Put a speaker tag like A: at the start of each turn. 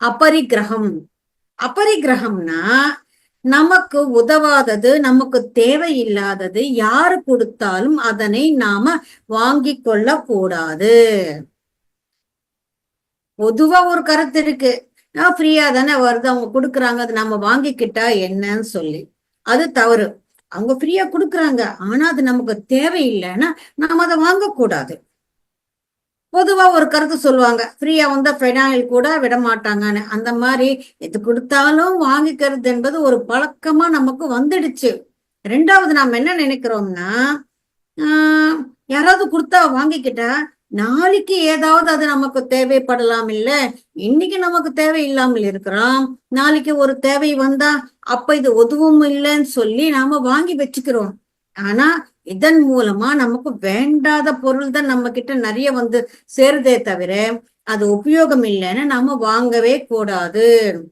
A: அபரிக்கிரகம். அபரிக்கிரகம்னா நமக்கு உதவாதது, நமக்கு தேவையில்லாதது யாரு கொடுத்தாலும் அதனை நாம வாங்கி கொள்ள கூடாது. பொதுவா ஒரு கருத்து இருக்கு, ஃப்ரீயா தானே வருது, அவங்க கொடுக்குறாங்க, அது நம்ம வாங்கிக்கிட்டா என்னன்னு சொல்லி. அது தவறு. அவங்க ஃப்ரீயா கொடுக்குறாங்க, ஆனா அது நமக்கு தேவையில்லைன்னா நாம அதை வாங்கக்கூடாது. பொதுவா ஒரு கருத்து சொல்லுவாங்க, ஃப்ரீயா வந்தா ஃபெனாயில் கூட விட மாட்டாங்கன்னு. அந்த மாதிரி எது கொடுத்தாலும் வாங்கிக்கிறது என்பது ஒரு பழக்கமா நமக்கு வந்துடுச்சு. ரெண்டாவது நாம என்ன நினைக்கிறோம்னா, யாராவது கொடுத்தா வாங்கிக்கிட்டா நாளைக்கு ஏதாவது அது நமக்கு தேவைப்படலாம். இல்ல இன்னைக்கு நமக்கு தேவை இல்லாமல் இருக்கிறோம், நாளைக்கு ஒரு தேவை வந்தா அப்ப இது உதவும் இல்லைன்னு சொல்லி நாம வாங்கி வச்சுக்கிறோம். ஆனா இதன் மூலமா நமக்கு வேண்டாத பொருள் தான் நம்ம கிட்ட நிறைய வந்து சேருதே தவிர அது உபயோகம் இல்லைன்னு நாம வாங்கவே கூடாது.